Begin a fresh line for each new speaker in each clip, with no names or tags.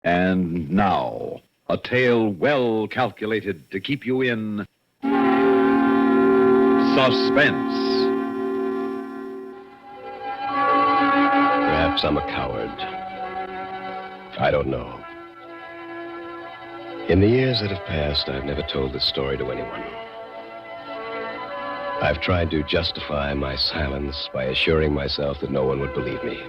And now, a tale well calculated to keep you in suspense.
Perhaps I'm a coward. I don't know. In the years that have passed, I've never told this story to anyone. I've tried to justify my silence by assuring myself that no one would believe me.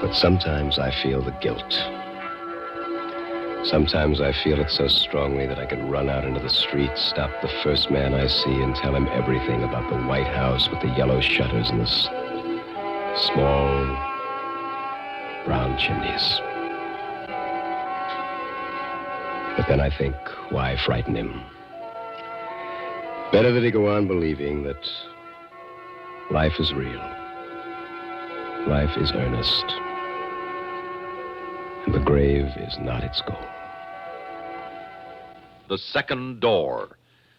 But sometimes I feel the guilt. Sometimes I feel it so strongly that I could run out into the street, stop the first man I see, and tell him everything about the White House with the yellow shutters and the small brown chimneys. But then I think, why frighten him? Better that he go on believing that life is real. Life is earnest. And the grave is not its goal.
The Second Door,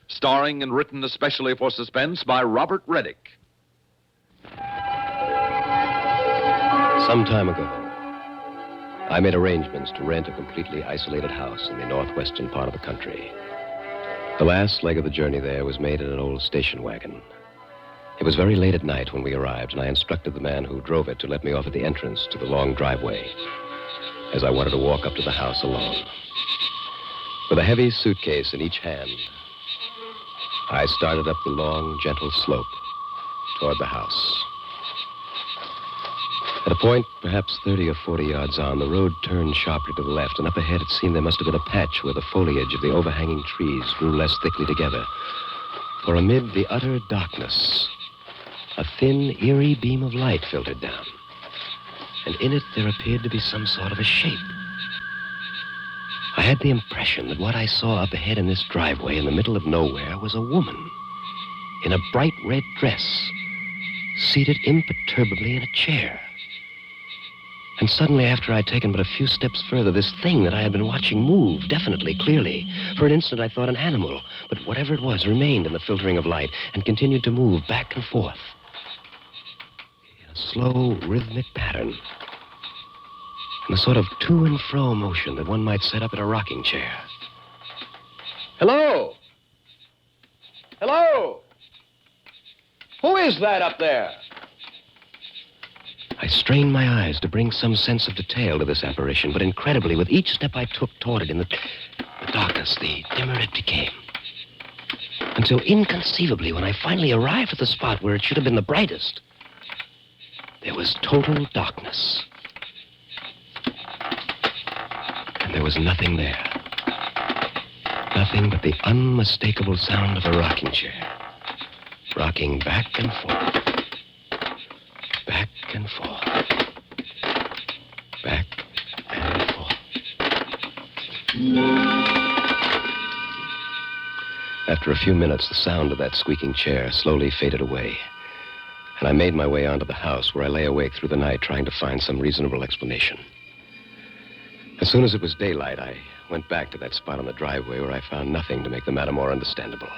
starring and written especially for Suspense by Robert Reddick.
Some time ago, I made arrangements to rent a completely isolated house in the northwestern part of the country. The last leg of the journey there was made in an old station wagon. It was very late at night when we arrived, and I instructed the man who drove it to let me off at the entrance to the long driveway, as I wanted to walk up to the house alone. With a heavy suitcase in each hand, I started up the long, gentle slope toward the house. At a point, perhaps 30 or 40 yards on, the road turned sharply to the left, and up ahead it seemed there must have been a patch where the foliage of the overhanging trees grew less thickly together. For amid the utter darkness, a thin, eerie beam of light filtered down, and in it there appeared to be some sort of a shape. I had the impression that what I saw up ahead in this driveway in the middle of nowhere was a woman in a bright red dress, seated imperturbably in a chair. And suddenly, after I'd taken but a few steps further, this thing that I had been watching moved, definitely, clearly. For an instant, I thought an animal, but whatever it was remained in the filtering of light and continued to move back and forth in a slow, rhythmic pattern, in a sort of to and fro motion that one might set up in a rocking chair. Hello? Hello? Who is that up there? I strained my eyes to bring some sense of detail to this apparition, but incredibly, with each step I took toward it in the darkness, the dimmer it became. Until inconceivably, when I finally arrived at the spot where it should have been the brightest, there was total darkness. And there was nothing there. Nothing but the unmistakable sound of a rocking chair, rocking back and forth. Back and forth. Back and forth. After a few minutes, the sound of that squeaking chair slowly faded away, and I made my way onto the house, where I lay awake through the night trying to find some reasonable explanation. As soon as it was daylight, I went back to that spot on the driveway where I found nothing to make the matter more understandable.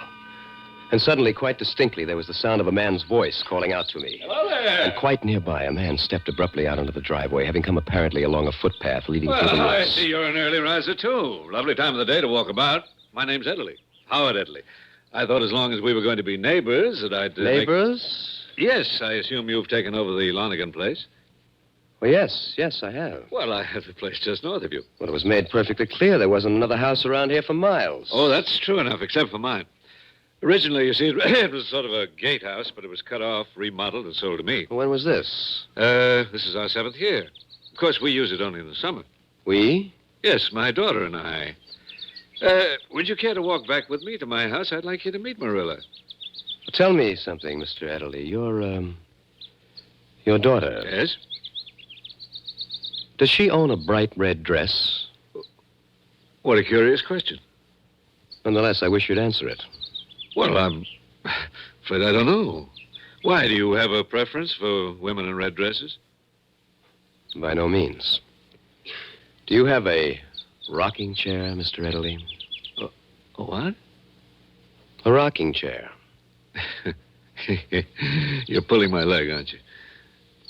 And suddenly, quite distinctly, there was the sound of a man's voice calling out to me.
Hello there.
And quite nearby, a man stepped abruptly out onto the driveway, having come apparently along a footpath leading through the
Well, I
woods.
see you're an early riser, too. Lovely time of the day to walk about. My name's Edley. Howard Edley. I thought as long as we were going to be neighbors that I'd...
Neighbors?
Yes, I assume you've taken over the Lonergan place.
Well, yes, I have.
Well, I have the place just north of you.
Well, it was made perfectly clear there wasn't another house around here for miles.
Oh, that's true enough, except for mine. Originally, you see, it was sort of a gatehouse, but it was cut off, remodeled, and sold to me.
When was this?
This is our 7th year. Of course, we use it only in the summer.
We?
Yes, my daughter and I. Would you care to walk back with me to my house? I'd like you to meet Marilla.
Tell me something, Mr. Adderley. Your daughter.
Yes?
Does she own a bright red dress?
What a curious question.
Nonetheless, I wish you'd answer it.
Well, I'm afraid I don't know. Why, do you have a preference for women in red dresses?
By no means. Do you have a rocking chair, Mr. Edderley?
A what?
A rocking chair.
You're pulling my leg, aren't you?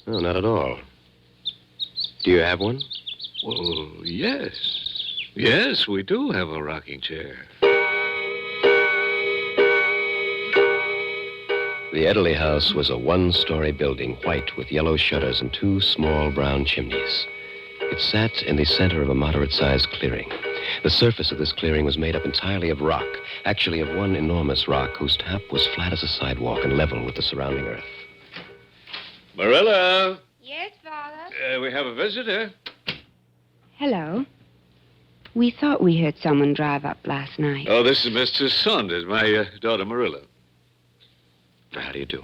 No, not at all. Do you have one?
Well, yes. Yes, we do have a rocking chair.
The Edley house was a one-story building, white with yellow shutters and two small brown chimneys. It sat in the center of a moderate-sized clearing. The surface of this clearing was made up entirely of rock, actually of one enormous rock whose top was flat as a sidewalk and level with the surrounding earth.
Marilla,
Yes, Father?
we have a visitor.
Hello. We thought we heard someone drive up last night.
Oh, this is Mr. Saunders, my daughter Marilla.
How do you do?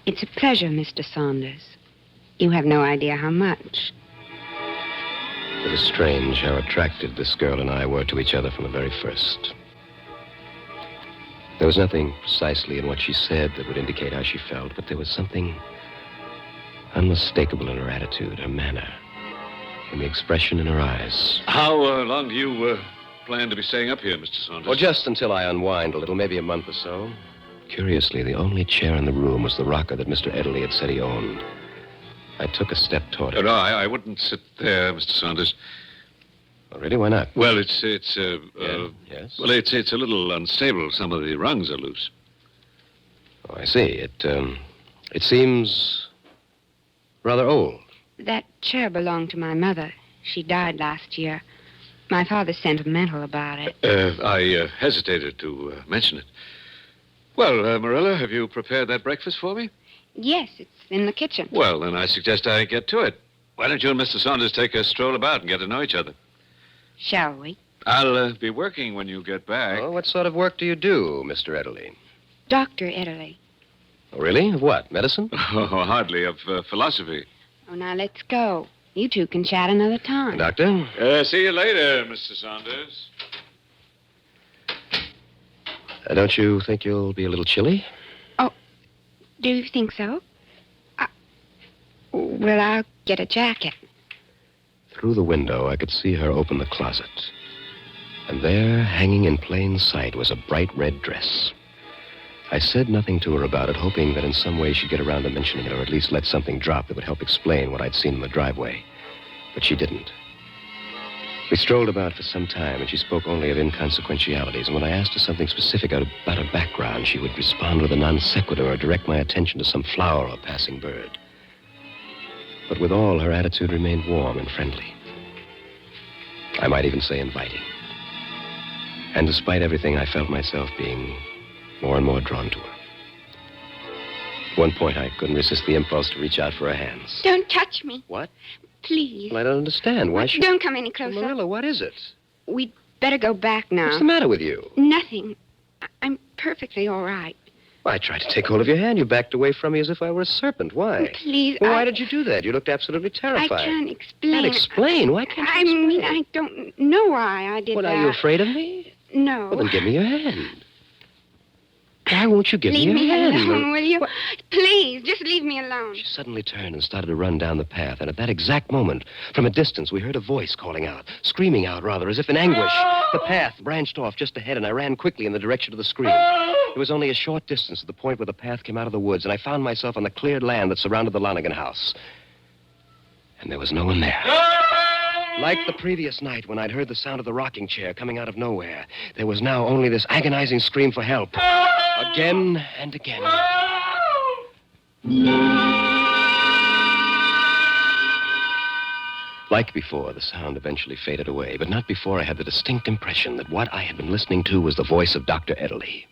It's a pleasure, Mr. Saunders. You have no idea how much.
It was strange how attracted this girl and I were to each other from the very first. There was nothing precisely in what she said that would indicate how she felt, but there was something unmistakable in her attitude, her manner, in the expression in her eyes.
How long do you plan to be staying up here, Mr. Saunders?
Well, just until I unwind a little, maybe a month or so. Curiously, the only chair in the room was the rocker that Mr. Edley had said he owned. I took a step toward it.
No, I wouldn't sit there, Mr. Saunders.
Oh, really? Why not?
Well, it's
Yes?
Well, it's a little unstable. Some of the rungs are loose.
Oh, I see. It seems rather old.
That chair belonged to my mother. She died last year. My father's sentimental about it.
I hesitated to mention it. Well, Marilla, have you prepared that breakfast for me?
Yes, it's in the kitchen.
Well, then I suggest I get to it. Why don't you and Mr. Saunders take a stroll about and get to know each other?
Shall we?
I'll be working when you get back.
Oh, what sort of work do you do, Mr. Edley?
Dr. Italy.
Oh, really? Of what? Medicine?
Oh, hardly. Of philosophy.
Oh, now let's go. You two can chat another time.
Doctor?
See you later, Mr. Saunders.
Don't you think you'll be a little chilly?
Do you think so? Well, I'll get a jacket.
Through the window, I could see her open the closet. And there, hanging in plain sight, was a bright red dress. I said nothing to her about it, hoping that in some way she'd get around to mentioning it, or at least let something drop that would help explain what I'd seen in the driveway. But she didn't. We strolled about for some time, and she spoke only of inconsequentialities. And when I asked her something specific about her background, she would respond with a non sequitur or direct my attention to some flower or passing bird. But with all, her attitude remained warm and friendly. I might even say inviting. And despite everything, I felt myself being more and more drawn to her. At one point, I couldn't resist the impulse to reach out for her hands.
Don't touch me.
What?
Please.
Well, I don't understand. Why should...
Don't come any closer.
Marilla, what is it?
We'd better go back now.
What's the matter with you?
Nothing. I'm perfectly all right.
Well, I tried to take hold of your hand. You backed away from me as if I were a serpent. Why?
Please.
Well, why did you do that? You looked absolutely terrified.
I can't explain.
Can't explain? Why can't you
I
explain?
mean, I don't know why I did
What,
that.
are you afraid of me?
No.
Well, then give me your hand. Why won't you give
Leave
me
me
your hand?
alone, will you? Please, just leave me alone.
She suddenly turned and started to run down the path, and at that exact moment, from a distance, we heard a voice calling out, screaming out, rather, as if in anguish. The path branched off just ahead, and I ran quickly in the direction of the scream. It was only a short distance to the point where the path came out of the woods, and I found myself on the cleared land that surrounded the Lonigan house. And there was no one there. Like the previous night when I'd heard the sound of the rocking chair coming out of nowhere, there was now only this agonizing scream for help. Again and again. Like before, the sound eventually faded away, but not before I had the distinct impression that what I had been listening to was the voice of Dr. Edley.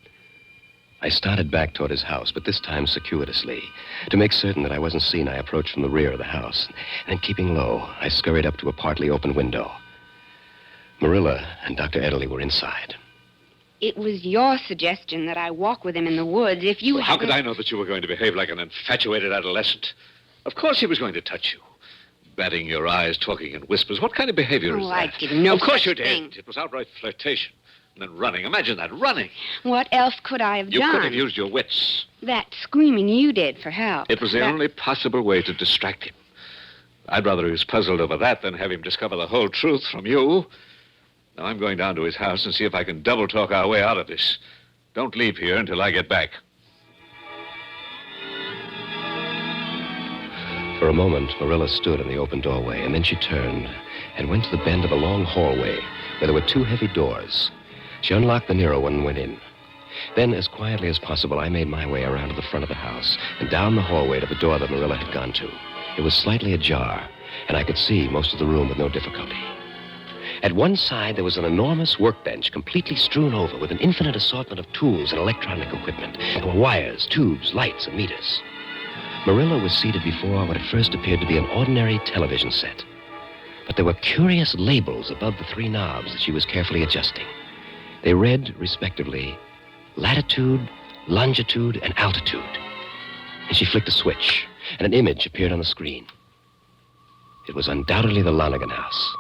I started back toward his house, but this time circuitously. To make certain that I wasn't seen, I approached from the rear of the house. And keeping low, I scurried up to a partly open window. Marilla and Dr. Edley were inside.
It was your suggestion that I walk with him in the woods. If you
How
hadn't...
could I know that you were going to behave like an infatuated adolescent? Of course he was going to touch you. Batting your eyes, talking in whispers. What kind of behavior is
Oh,
that?
I did no
Of course
such
you
thing.
did. It was outright flirtation. And then running. Imagine that, running.
What else could I have
You
done?
could have used your wits.
That screaming you did for help.
It was the only possible way to distract him. I'd rather he was puzzled over that than have him discover the whole truth from you. Now, I'm going down to his house and see if I can double talk our way out of this. Don't leave here until I get back.
For a moment, Marilla stood in the open doorway, and then she turned and went to the bend of a long hallway where there were two heavy doors. She unlocked the nearer one and went in. Then, as quietly as possible, I made my way around to the front of the house and down the hallway to the door that Marilla had gone to. It was slightly ajar, and I could see most of the room with no difficulty. At one side, there was an enormous workbench completely strewn over with an infinite assortment of tools and electronic equipment. There were wires, tubes, lights, and meters. Marilla was seated before what at first appeared to be an ordinary television set. But there were curious labels above the three knobs that she was carefully adjusting. They read, respectively, latitude, longitude, and altitude. And she flicked a switch, and an image appeared on the screen. It was undoubtedly the Lonigan house.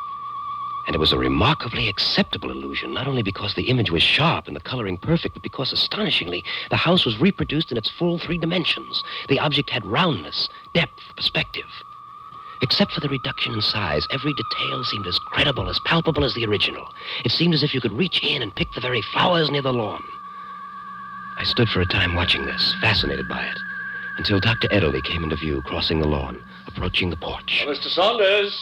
And it was a remarkably acceptable illusion, not only because the image was sharp and the coloring perfect, but because, astonishingly, the house was reproduced in its full 3 dimensions. The object had roundness, depth, perspective. Except for the reduction in size, every detail seemed as credible, as palpable as the original. It seemed as if you could reach in and pick the very flowers near the lawn. I stood for a time watching this, fascinated by it, until Dr. Ederle came into view, crossing the lawn, approaching the porch.
Mr. Saunders!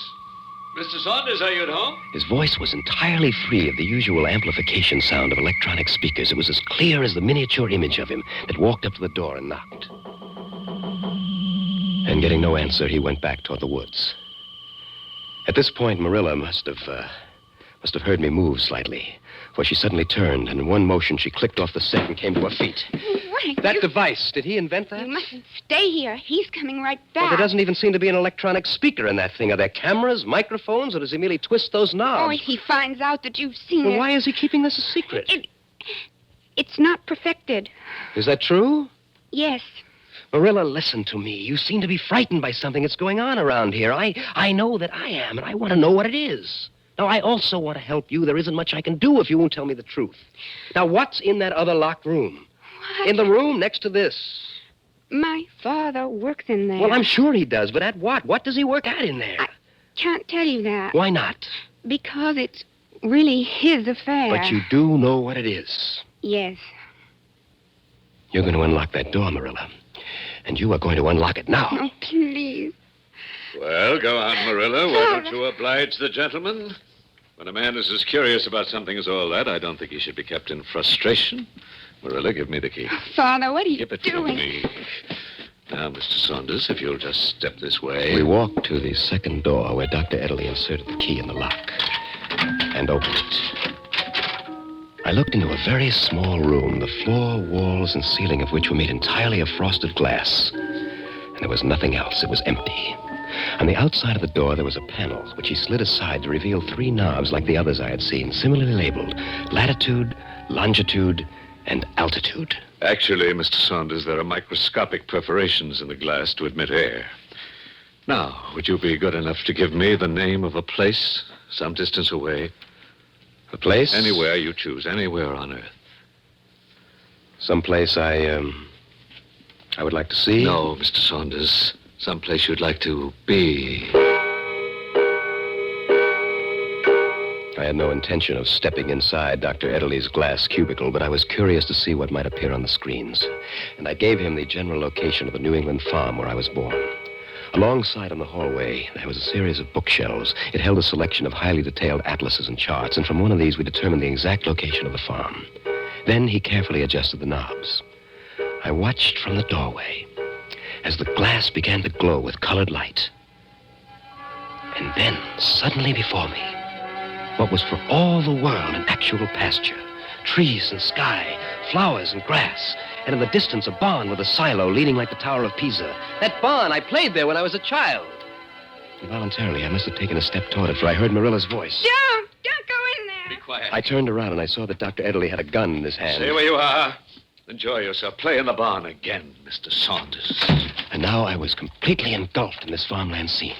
Mr. Saunders, are you at home?
His voice was entirely free of the usual amplification sound of electronic speakers. It was as clear as the miniature image of him that walked up to the door and knocked. And getting no answer, he went back toward the woods. At this point, Marilla must have heard me move slightly, for she suddenly turned, and in one motion she clicked off the set and came to her feet.
Frank,
That device, did he invent that?
You mustn't stay here. He's coming right back.
Well, there doesn't even seem to be an electronic speaker in that thing. Are there cameras, microphones, or does he merely twist those knobs?
Oh, if he finds out that you've seen
Well,
it...
why is he keeping this a secret?
It's not perfected.
Is that true?
Yes.
Marilla, listen to me. You seem to be frightened by something that's going on around here. I know that I am, and I want to know what it is. Now, I also want to help you. There isn't much I can do if you won't tell me the truth. Now, what's in that other locked room?
What?
In the room next to this.
My father works in there.
Well, I'm sure he does, but at what? What does he work at in there?
I can't tell you that.
Why not?
Because it's really his affair.
But you do know what it is.
Yes.
You're going to unlock that door, Marilla. And you are going to unlock it now.
Oh, please.
Well, go on, Marilla. Why don't you oblige the gentleman? When a man is as curious about something as all that, I don't think he should be kept in frustration. Marilla, give me the key.
Father, what are you
Give it to
doing?
me. Now, Mr. Saunders, if you'll just step this way.
We walked to the second door where Dr. Ederle inserted the key in the lock and opened it. I looked into a very small room, the floor, walls, and ceiling of which were made entirely of frosted glass. And there was nothing else. It was empty. On the outside of the door, there was a panel, which he slid aside to reveal 3 knobs like the others I had seen, similarly labeled latitude, longitude, and altitude.
Actually, Mr. Saunders, there are microscopic perforations in the glass to admit air. Now, would you be good enough to give me the name of a place some distance away?
A place?
Anywhere you choose, anywhere on Earth.
Someplace I would like to see?
No, Mr. Saunders. Someplace you'd like to be.
I had no intention of stepping inside Dr. Ederle's glass cubicle, but I was curious to see what might appear on the screens. And I gave him the general location of the New England farm where I was born. Alongside in the hallway, there was a series of bookshelves. It held a selection of highly detailed atlases and charts, and from one of these we determined the exact location of the farm. Then he carefully adjusted the knobs. I watched from the doorway as the glass began to glow with colored light. And then, suddenly before me, what was for all the world an actual pasture. Trees and sky, flowers and grass, and in the distance a barn with a silo leaning like the Tower of Pisa. That barn, I played there when I was a child. Involuntarily, I must have taken a step toward it, for I heard Marilla's voice.
Don't go in there.
Be quiet.
I turned around and I saw that Dr. Ederle had a gun in his hand.
Stay where you are. Enjoy yourself. Play in the barn again, Mr. Saunders.
And now I was completely engulfed in this farmland scene.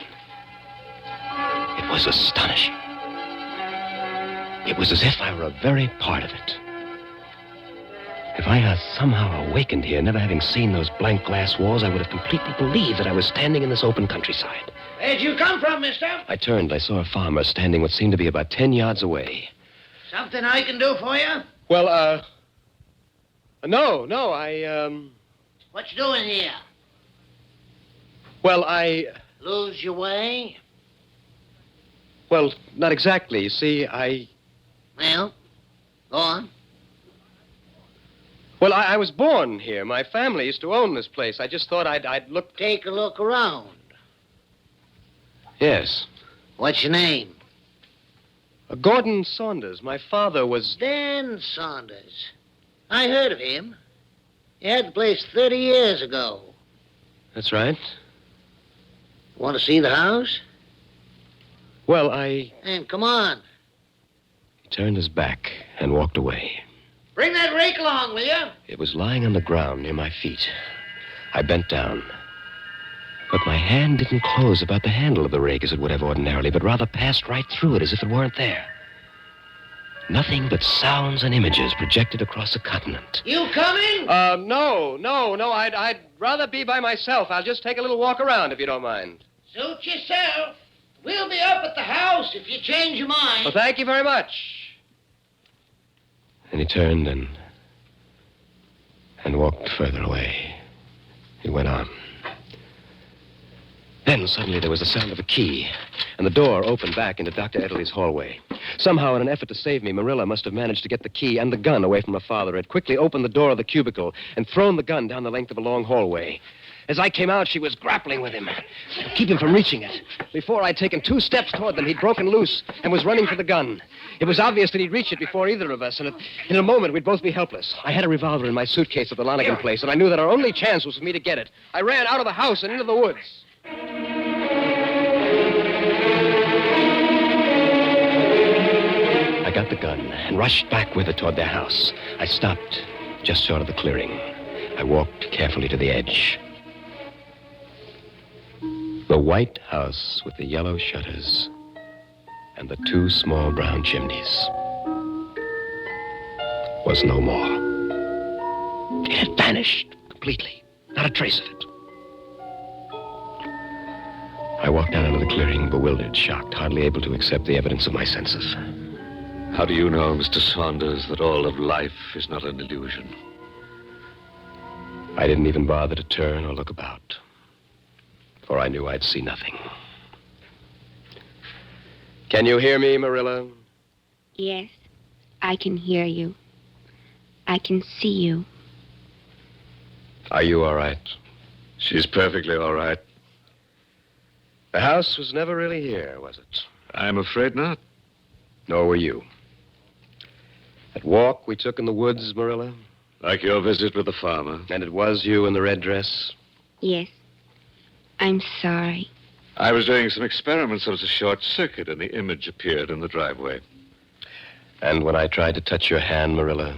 It was astonishing. It was as if I were a very part of it. If I had somehow awakened here, never having seen those blank glass walls, I would have completely believed that I was standing in this open countryside.
Where'd you come from, mister?
I turned. I saw a farmer standing what seemed to be about 10 yards away.
Something I can do for you?
Well, no,
What you doing here?
well, I
Lose your way?
Well, not exactly. You see,
Well, go on.
Well, I was born here. My family used to own this place. I just thought I'd look...
Take a look around.
Yes.
What's your name?
Gordon Saunders. My father was...
Dan Saunders. I heard of him. He had the place 30 years ago.
That's right.
Want to see the house?
Well,
Then come on.
He turned his back and walked away.
Bring that rake along, will you?
It was lying on the ground near my feet. I bent down. But my hand didn't close about the handle of the rake as it would have ordinarily, but rather passed right through it as if it weren't there. Nothing but sounds and images projected across the continent.
You coming?
No. I'd rather be by myself. I'll just take a little walk around, if you don't mind.
Suit yourself. We'll be up at the house if you change your mind.
Well, thank you very much. And he turned and walked further away. He went on. Then suddenly there was the sound of a key, and the door opened back into Dr. Ederly's hallway. Somehow, in an effort to save me, Marilla must have managed to get the key and the gun away from her father. Had quickly opened the door of the cubicle and thrown the gun down the length of a long hallway. As I came out, she was grappling with him to keep him from reaching it. Before I'd taken 2 steps toward them, he'd broken loose and was running for the gun. It was obvious that he'd reach it before either of us, and in a moment, we'd both be helpless. I had a revolver in my suitcase at the Lonigan place, and I knew that our only chance was for me to get it. I ran out of the house and into the woods. I got the gun and rushed back with it toward their house. I stopped just short of the clearing. I walked carefully to the edge. The white house with the yellow shutters and the 2 small brown chimneys was no more. It had vanished completely. Not a trace of it. I walked out into the clearing, bewildered, shocked, hardly able to accept the evidence of my senses.
How do you know, Mr. Saunders, that all of life is not an illusion?
I didn't even bother to turn or look about, for I knew I'd see nothing. Can you hear me, Marilla?
Yes, I can hear you. I can see you.
Are you all right?
She's perfectly all right.
The house was never really here, was it?
I'm afraid not.
Nor were you. That walk we took in the woods, Marilla?
Like your visit with the farmer.
And it was you in the red dress?
Yes. I'm sorry.
I was doing some experiments. There was a short circuit, and the image appeared in the driveway.
And when I tried to touch your hand, Marilla,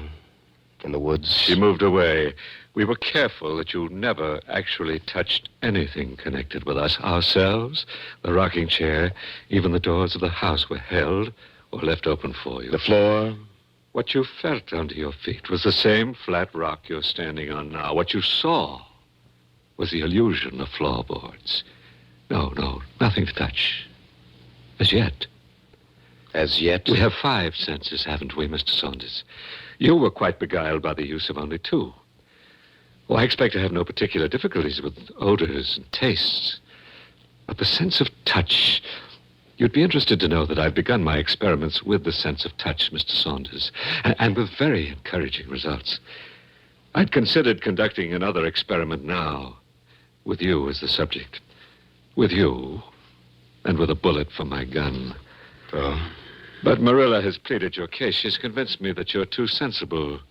in the woods...
She moved away. We were careful that you never actually touched anything connected with us. Ourselves, the rocking chair, even the doors of the house were held or left open for you.
The floor?
What you felt under your feet was the same flat rock you're standing on now. What you saw was the illusion of floorboards. No, nothing to touch. As yet.
As yet?
We have 5 senses, haven't we, Mr. Saunders? You were quite beguiled by the use of only 2. Well, I expect to have no particular difficulties with odors and tastes. But the sense of touch... You'd be interested to know that I've begun my experiments with the sense of touch, Mr. Saunders, and with very encouraging results. I'd considered conducting another experiment now, with you as the subject. With you, and with a bullet for my gun.
Oh?
But Marilla has pleaded your case. She's convinced me that you're too sensible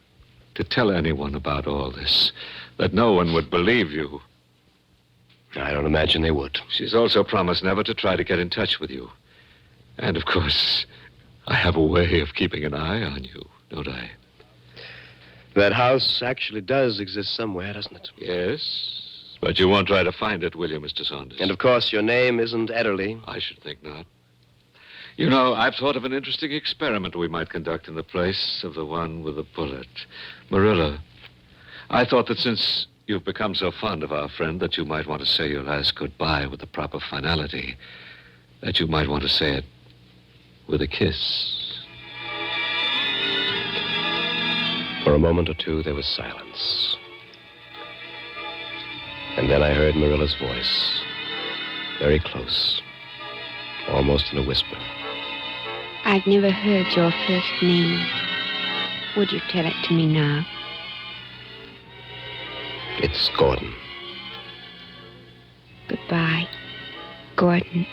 to tell anyone about all this, that no one would believe you.
I don't imagine they would.
She's also promised never to try to get in touch with you. And, of course, I have a way of keeping an eye on you, don't I?
That house actually does exist somewhere, doesn't it?
Yes, but you won't try to find it, will you, Mr. Saunders?
And, of course, your name isn't Ederly.
I should think not. You know, I've thought of an interesting experiment we might conduct in the place of the one with the bullet. Marilla, I thought that since you've become so fond of our friend that you might want to say your last goodbye with the proper finality, that you might want to say it with a kiss.
For a moment or two, there was silence. And then I heard Marilla's voice. very close, almost in a whisper.
I've never heard your first name. Would you tell it to me now?
It's Gordon.
Goodbye, Gordon.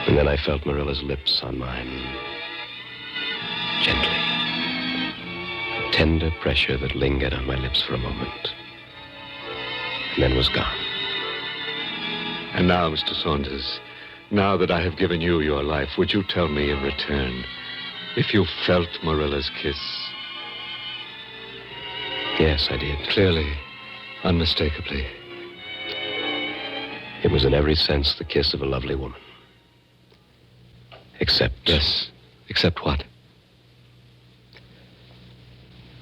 And then I felt Marilla's lips on mine. Gently. A tender pressure that lingered on my lips for a moment. And then was gone.
And now, Mr. Saunders, now that I have given you your life, would you tell me in return if you felt Marilla's kiss?
Yes, I did.
Clearly, unmistakably.
It was in every sense the kiss of a lovely woman. Except...
Yes. Except what?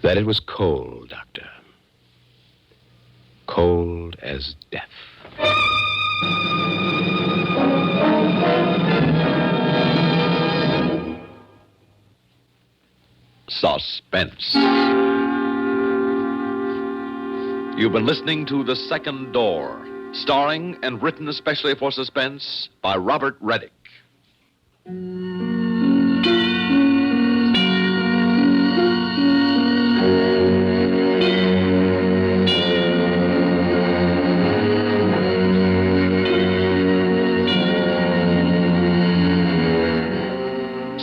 that it was cold, Doctor. Cold as death.
Suspense. You've been listening to The Second Door, starring and written especially for Suspense by Robert Reddick.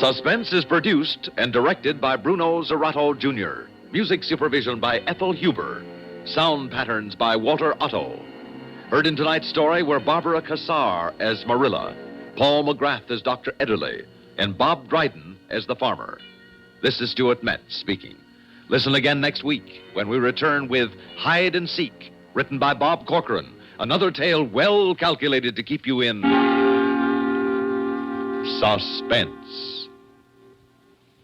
Suspense is produced and directed by Bruno Zerato, Jr. Music supervision by Ethel Huber. Sound patterns by Walter Otto. Heard in tonight's story were Barbara Cassar as Marilla, Paul McGrath as Dr. Ederle, and Bob Dryden as the farmer. This is Stuart Metz speaking. Listen again next week when we return with Hide and Seek, written by Bob Corcoran, another tale well calculated to keep you in suspense.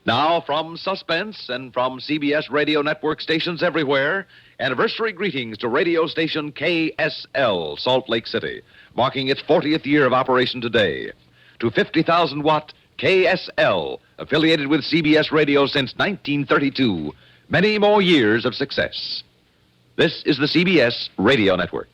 Now, from Suspense and from CBS radio network stations everywhere, anniversary greetings to radio station KSL, Salt Lake City, marking its 40th year of operation today. To 50,000-watt KSL, affiliated with CBS radio since 1932, many more years of success. This is the CBS Radio Network.